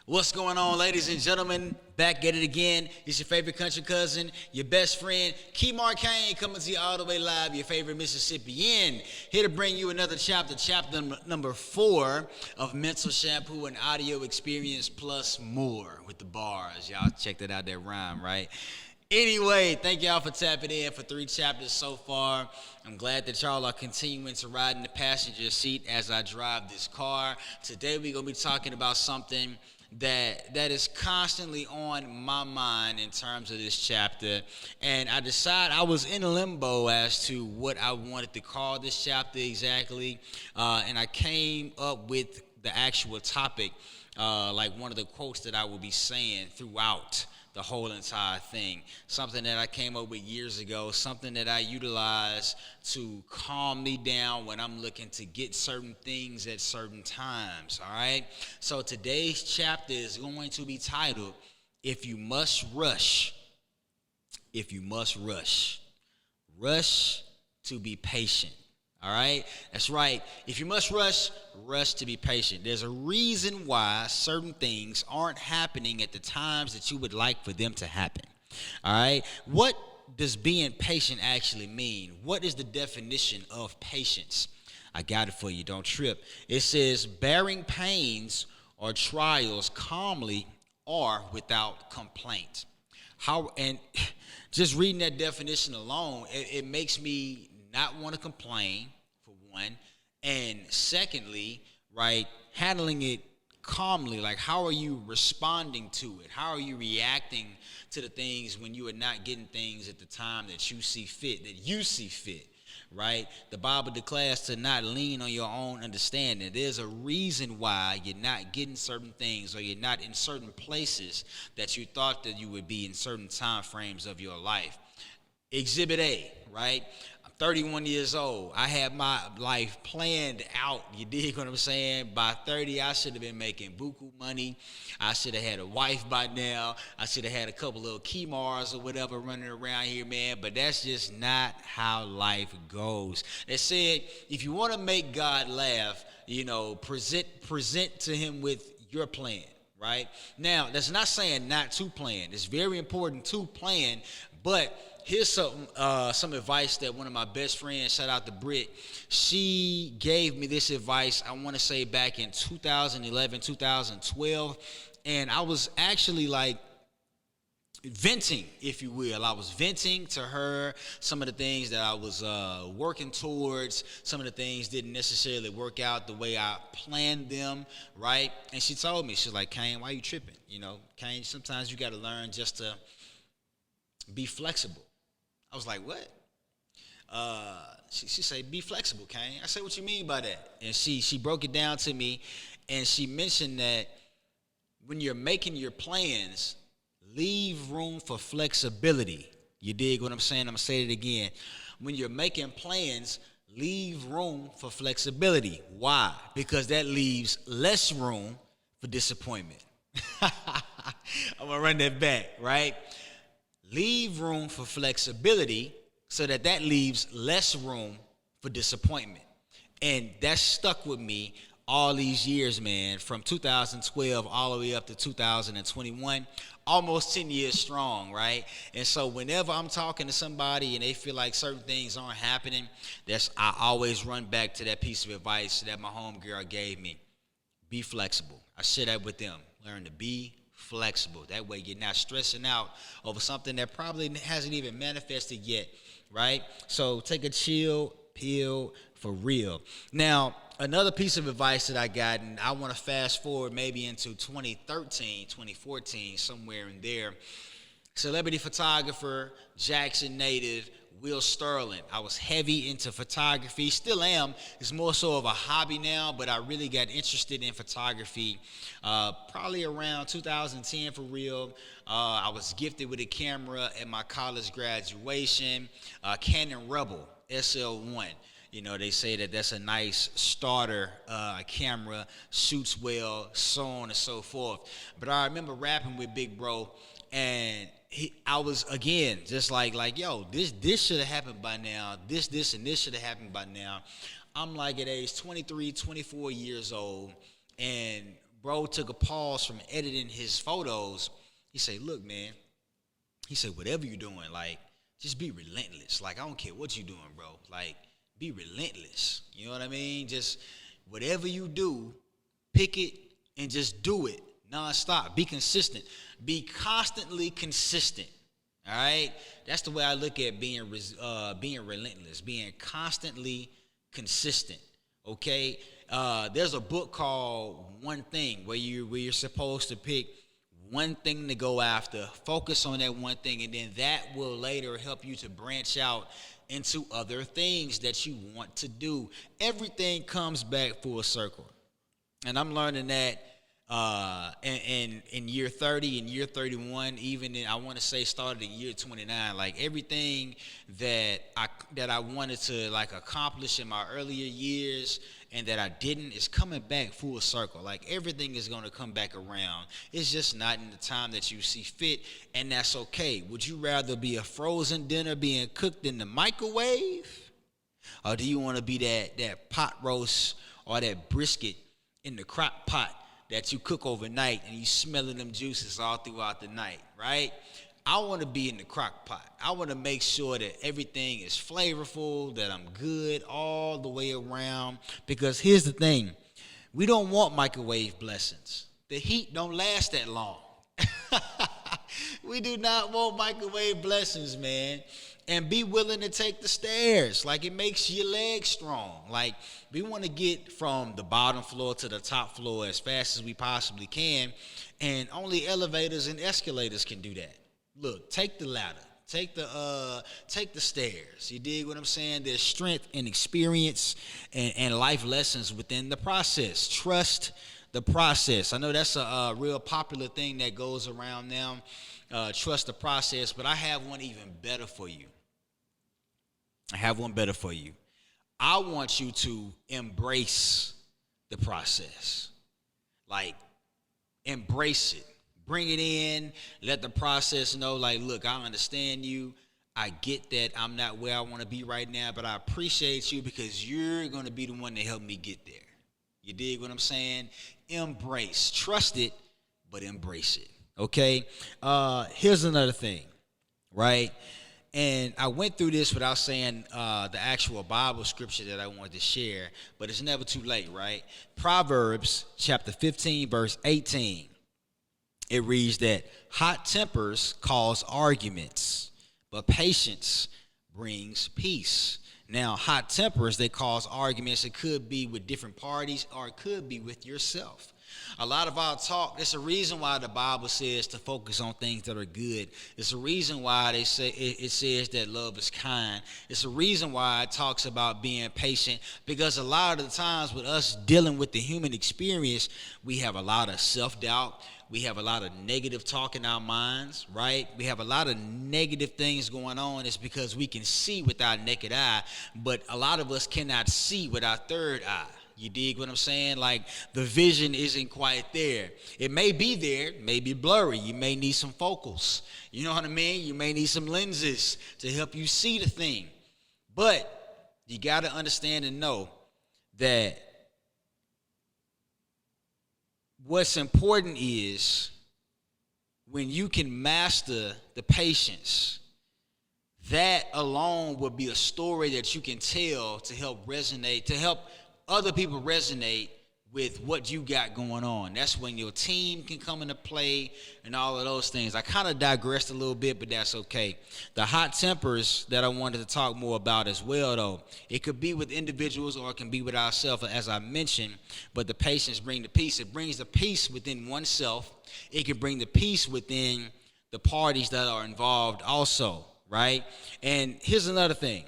What's going on, ladies and gentlemen? Back at it again. It's your favorite country cousin, your best friend, Kemar Kane, coming to you all the way live, your favorite Mississippian. Here to bring you another chapter number 4 of Mental Shampoo and Audio Experience Plus More with the bars. Y'all check that out, that rhyme, right? Anyway, thank y'all for tapping in for 3 chapters so far. I'm glad that y'all are continuing to ride in the passenger seat as I drive this car. Today we're going to be talking about something that is constantly on my mind in terms of this chapter, and I was in limbo as to what I wanted to call this chapter exactly, and I came up with the actual topic, like one of the quotes that I will be saying throughout the whole entire thing, something that I came up with years ago, something that I utilize to calm me down when I'm looking to get certain things at certain times, all right? So today's chapter is going to be titled, If You Must Rush, Rush to be patient. All right, that's right. If you must rush to be patient. There's a reason why certain things aren't happening at the times that you would like for them to happen. All right, what does being patient actually mean? What is the definition of patience? I got it for you. Don't trip. It says bearing pains or trials calmly or without complaint. And just reading that definition alone, it makes me not want to complain, for one, and secondly, right, handling it calmly. Like, how are you responding to it? How are you reacting to the things when you are not getting things at the time that you see fit, right? The Bible declares to not lean on your own understanding. There's a reason why you're not getting certain things, or you're not in certain places that you thought that you would be in certain time frames of your life. Exhibit A, right? 31 years old. I had my life planned out. You dig what I'm saying? By 30, I should have been making buku money. I should have had a wife by now. I should have had a couple little Kemars or whatever running around here, man. But that's just not how life goes. They said, if you want to make God laugh, present to him with your plan, right? Now, that's not saying not to plan. It's very important to plan, but here's some advice that one of my best friends, shout out to Britt, she gave me this advice, I want to say back in 2011, 2012, and I was actually like venting, if you will. I was venting to her some of the things that I was working towards. Some of the things didn't necessarily work out the way I planned them, right? And she told me, she's like, Kane, why you tripping? Kane, sometimes you got to learn just to be flexible. I was like, what? She said, be flexible, Kane. I said, what you mean by that? And she broke it down to me, and she mentioned that when you're making your plans, leave room for flexibility. You dig what I'm saying? I'm going to say it again. When you're making plans, leave room for flexibility. Why? Because that leaves less room for disappointment. I'm going to run that back, right? Leave room for flexibility so that leaves less room for disappointment. And that stuck with me all these years, man, from 2012 all the way up to 2021, almost 10 years strong, right? And so whenever I'm talking to somebody and they feel like certain things aren't happening, I always run back to that piece of advice that my homegirl gave me. Be flexible. I share that with them. Learn to be flexible. That way you're not stressing out over something that probably hasn't even manifested yet, right? So take a chill pill for real. Now, another piece of advice that I got, and I want to fast forward maybe into 2013, 2014, somewhere in there. Celebrity photographer, Jackson native, Will Sterling. I was heavy into photography, still am. It's more so of a hobby now, but I really got interested in photography probably around 2010 for real. I was gifted with a camera at my college graduation, Canon Rebel SL1. They say that's a nice starter camera, shoots well, so on and so forth. But I remember rapping with Big Bro, and I was, again, just like, yo, this should have happened by now. This, and this should have happened by now. I'm like at age 23, 24 years old, and bro took a pause from editing his photos. He said, look, man, he said, whatever you're doing, like, just be relentless. Like, I don't care what you're doing, bro. Like, be relentless. You know what I mean? Just whatever you do, pick it and just do it nonstop. Be consistent. Be constantly consistent. All right? That's the way I look at being relentless, being constantly consistent. Okay? There's a book called One Thing where you're supposed to pick one thing to go after, focus on that one thing, and then that will later help you to branch out into other things that you want to do. Everything comes back full circle. And I'm learning that in year 30 and year 31, even I want to say started in year 29, like everything that I wanted to like accomplish in my earlier years and that I didn't is coming back full circle. Like everything is going to come back around. It's just not in the time that you see fit, and that's okay. Would you rather be a frozen dinner being cooked in the microwave, or do you want to be that pot roast or that brisket in the crock pot that you cook overnight and you smelling them juices all throughout the night, right? I want to be in the crock pot. I want to make sure that everything is flavorful, that I'm good all the way around. Because here's the thing. We don't want microwave blessings. The heat don't last that long. We do not want microwave blessings, man. And be willing to take the stairs. Like, it makes your legs strong. Like, we want to get from the bottom floor to the top floor as fast as we possibly can. And only elevators and escalators can do that. Look, take the ladder. Take the stairs. You dig what I'm saying? There's strength and experience and life lessons within the process. Trust the process. I know that's a real popular thing that goes around now. Trust the process, but I have one even better for you. I want you to embrace the process. Like, embrace it. Bring it in. Let the process know, like, look, I understand you. I get that I'm not where I want to be right now, but I appreciate you because you're going to be the one to help me get there. You dig what I'm saying? Embrace. Trust it, but embrace it. Okay? Here's another thing, right? And I went through this without saying the actual Bible scripture that I wanted to share, but it's never too late, right? Proverbs chapter 15, verse 18. It reads that hot tempers cause arguments, but patience brings peace. Now, hot tempers, they cause arguments. It could be with different parties, or it could be with yourself. A lot of our talk, there's a reason why the Bible says to focus on things that are good. It's a reason why it says that love is kind. It's a reason why it talks about being patient, because a lot of the times with us dealing with the human experience, we have a lot of self-doubt. We have a lot of negative talk in our minds, right? We have a lot of negative things going on. It's because we can see with our naked eye, but a lot of us cannot see with our third eye. You dig what I'm saying? Like, the vision isn't quite there. It may be there, it may be blurry. You may need some focals. You know what I mean? You may need some lenses to help you see the thing. But you got to understand and know that what's important is when you can master the patience, that alone will be a story that you can tell to help resonate, to help other people resonate with what you got going on. That's when your team can come into play and all of those things. I kind of digressed a little bit, but that's okay. The hot tempers that I wanted to talk more about as well, though, it could be with individuals or it can be with ourselves, as I mentioned, but the patience brings the peace. It brings the peace within oneself. It can bring the peace within the parties that are involved also, right? And here's another thing.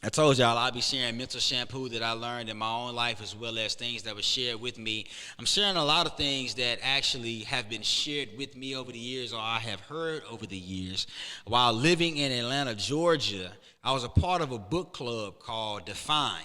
I told y'all I'll be sharing mental shampoo that I learned in my own life, as well as things that were shared with me. I'm sharing a lot of things that actually have been shared with me over the years, or I have heard over the years. While living in Atlanta, Georgia, I was a part of a book club called Define.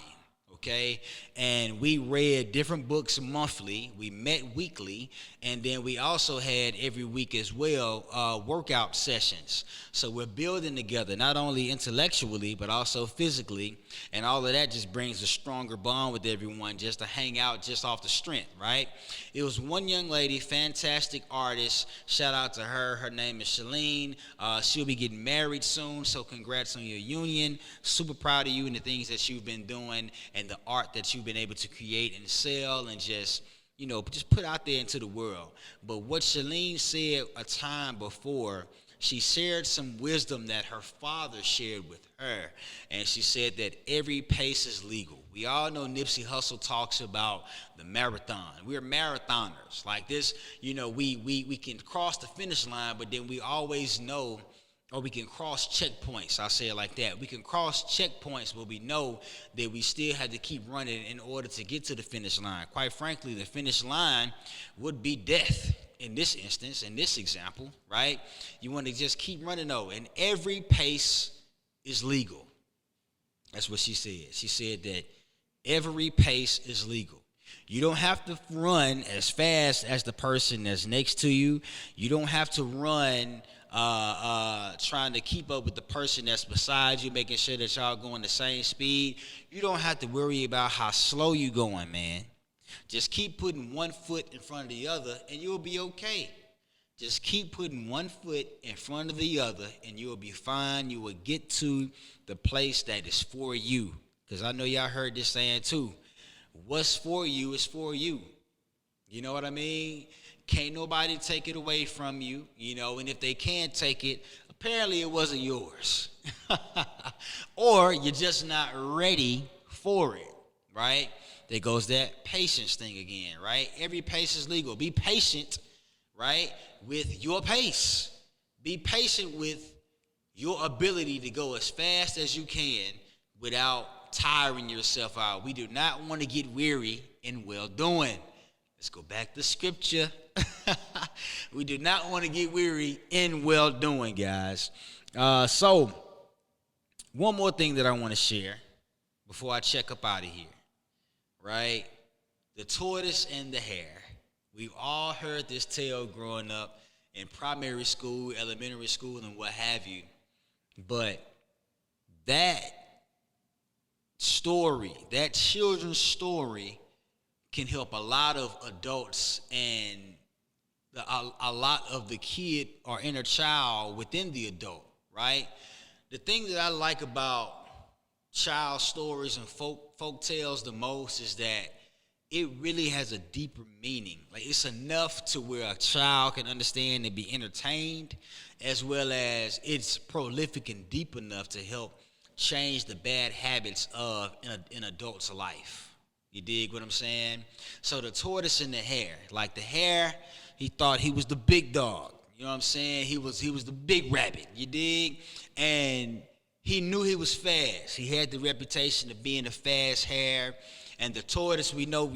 okay? And we read different books monthly. We met weekly, and then we also had every week as well workout sessions. So we're building together, not only intellectually, but also physically, and all of that just brings a stronger bond with everyone just to hang out just off the strength, right? It was one young lady, fantastic artist. Shout out to her. Her name is Shalene. She'll be getting married soon, so congrats on your union. Super proud of you and the things that you've been doing and the art that you've been able to create and sell and just put out there into the world. But what Shalene said a time before, she shared some wisdom that her father shared with her. And she said that every pace is legal. We all know Nipsey Hussle talks about the marathon. We're marathoners. Like this, we can cross the finish line, but then we always know, or we can cross checkpoints. I'll say it like that. We can cross checkpoints, but we know that we still have to keep running in order to get to the finish line. Quite frankly, the finish line would be death in this instance, in this example, right? You want to just keep running though, and every pace is legal. That's what she said. She said that every pace is legal. You don't have to run as fast as the person that's next to you. You don't have to run trying to keep up with the person that's beside you, making sure that y'all going the same speed. You don't have to worry about how slow you going, man. Just keep putting one foot in front of the other and you'll be okay. Just keep putting one foot in front of the other and you'll be fine. You will get to the place that is for you. Because I know y'all heard this saying too. What's for you is for you. You know what I mean? Can't nobody take it away from you, and if they can take it, apparently it wasn't yours. Or you're just not ready for it, right? There goes that patience thing again, right? Every pace is legal. Be patient, right, with your pace. Be patient with your ability to go as fast as you can without tiring yourself out. We do not want to get weary in well-doing. Let's go back to scripture. We do not want to get weary in well-doing, guys. So, one more thing that I want to share before I check up out of here, right? The tortoise and the hare. We've all heard this tale growing up in primary school, elementary school, and what have you. But that story, that children's story, can help a lot of adults and a lot of the kid or inner child within the adult, right? The thing that I like about child stories and folk tales the most is that it really has a deeper meaning. Like, it's enough to where a child can understand and be entertained, as well as it's prolific and deep enough to help change the bad habits of an adult's life. You dig what I'm saying? So the tortoise and the hare. Like the hare, he thought he was the big dog. You know what I'm saying? He was the big rabbit. You dig? And he knew he was fast. He had the reputation of being a fast hare. And the tortoise, we know,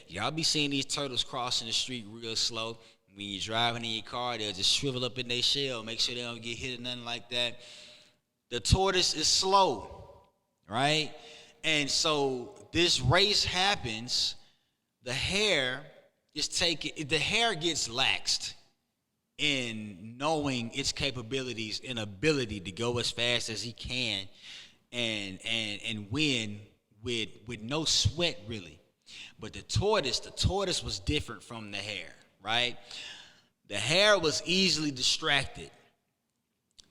y'all be seeing these turtles crossing the street real slow. When you're driving in your car, they'll just shrivel up in their shell, make sure they don't get hit or nothing like that. The tortoise is slow, right? And so this race happens. The hare gets laxed in knowing its capabilities and ability to go as fast as he can and win with no sweat, really. But the tortoise was different from the hare, right? The hare was easily distracted.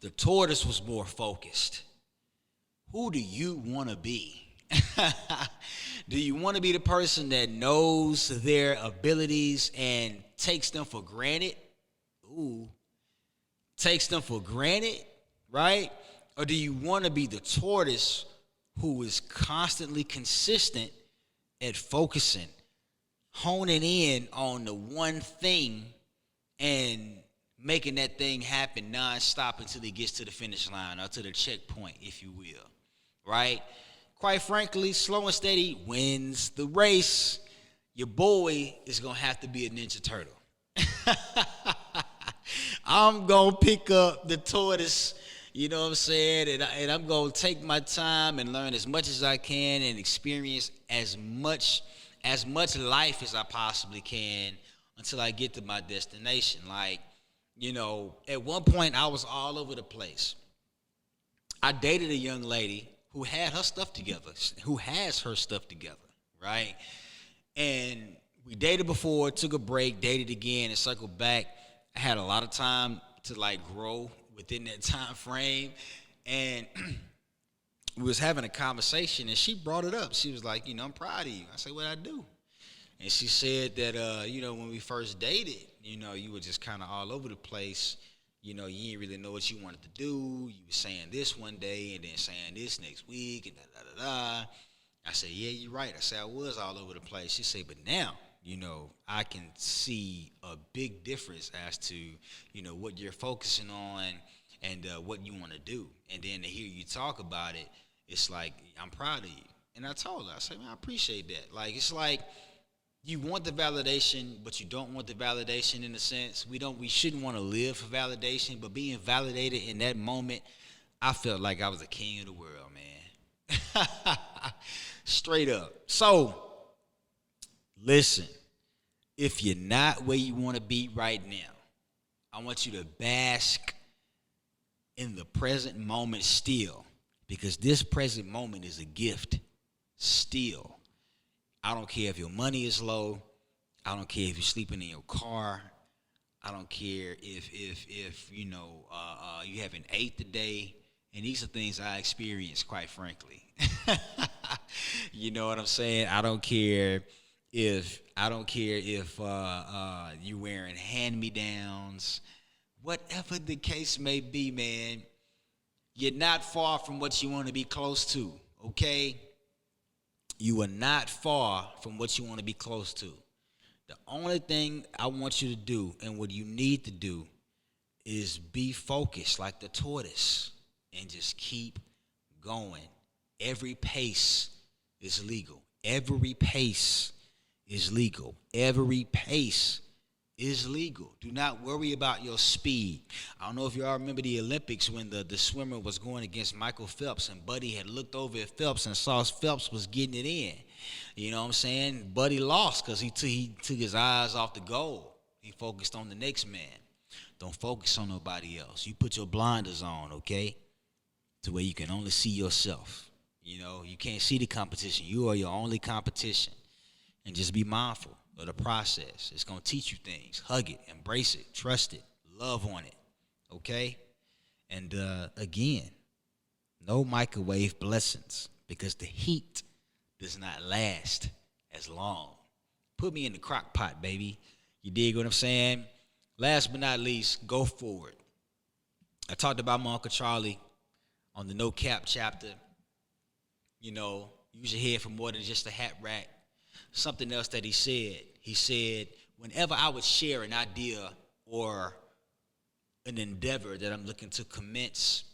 The tortoise was more focused. Who do you want to be? Do you want to be the person that knows their abilities and takes them for granted? Takes them for granted, right? Or do you want to be the tortoise who is constantly consistent at focusing, honing in on the one thing and making that thing happen nonstop until he gets to the finish line or to the checkpoint, if you will, right? Quite frankly, slow and steady wins the race. Your boy is going to have to be a Ninja Turtle. I'm going to pick up the tortoise, You know what I'm saying? And I'm going to take my time and learn as much as I can and experience as much life as I possibly can until I get to my destination. Like, at one point I was all over the place. I dated a young lady who had her stuff together, who has her stuff together, right? And we dated before, took a break, dated again, and circled back. I had a lot of time to like grow within that time frame, and we was having a conversation, and she brought it up. She was like, I'm proud of you. I said, what I do? And she said that, when we first dated, you were just kind of all over the place. You didn't really know what you wanted to do. You were saying this one day and then saying this next week and da-da-da-da. I said, yeah, you're right. I said, I was all over the place. She said, but now, I can see a big difference as to, what you're focusing on and what you want to do. And then to hear you talk about it, it's like, I'm proud of you. And I told her, I said, man, I appreciate that. Like, it's like you want the validation, but you don't want the validation in a sense. We shouldn't want to live for validation, but being validated in that moment, I felt like I was the king of the world, man. Straight up. So, listen, if you're not where you want to be right now, I want you to bask in the present moment still, because this present moment is a gift still. I don't care if your money is low. I don't care if you're sleeping in your car. I don't care if you haven't ate today. And these are things I experienced, quite frankly. You know what I'm saying? I don't care if you're wearing hand-me-downs. Whatever the case may be, man, you're not far from what you want to be close to, okay? You are not far from what you want to be close to. The only thing I want you to do and what you need to do is be focused like the tortoise and just keep going. Every pace is legal. Every pace is legal. Every pace is legal. Do not worry about your speed. I don't know if you all remember the Olympics when the swimmer was going against Michael Phelps, and Buddy had looked over at Phelps and saw Phelps was getting it in. You know what I'm saying? Buddy lost because he took his eyes off the goal. He focused on the next man. Don't focus on nobody else. You put your blinders on, okay? To where you can only see yourself. You can't see the competition. You are your only competition. And just be mindful of the process. It's going to teach you things. Hug it, embrace it, trust it, love on it, okay? And again, no microwave blessings, because the heat does not last as long. Put me in the crock pot, baby. You dig what I'm saying? Last but not least, go forward. I talked about my Uncle Charlie on the No Cap chapter. Use your head for more than just a hat rack. Something else that he said, whenever I would share an idea or an endeavor that I'm looking to commence,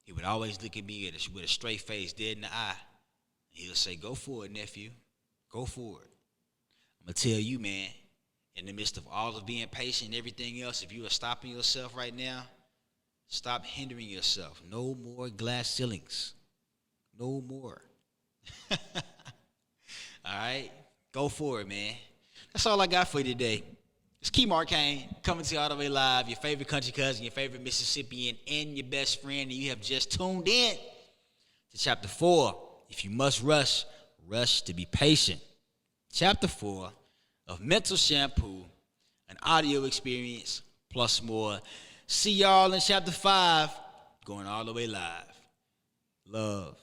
he would always look at me with a straight face, dead in the eye. He'll say, go for it, nephew. Go for it. I'm going to tell you, man, in the midst of all of being patient and everything else, if you are stopping yourself right now, stop hindering yourself. No more glass ceilings. No more. All right? Go for it, man. That's all I got for you today. It's Key Marcane coming to you all the way live, your favorite country cousin, your favorite Mississippian, and your best friend. And you have just tuned in to Chapter 4. If you must rush, rush to be patient. Chapter 4 of Mental Shampoo, an audio experience plus more. See y'all in Chapter 5, going all the way live. Love.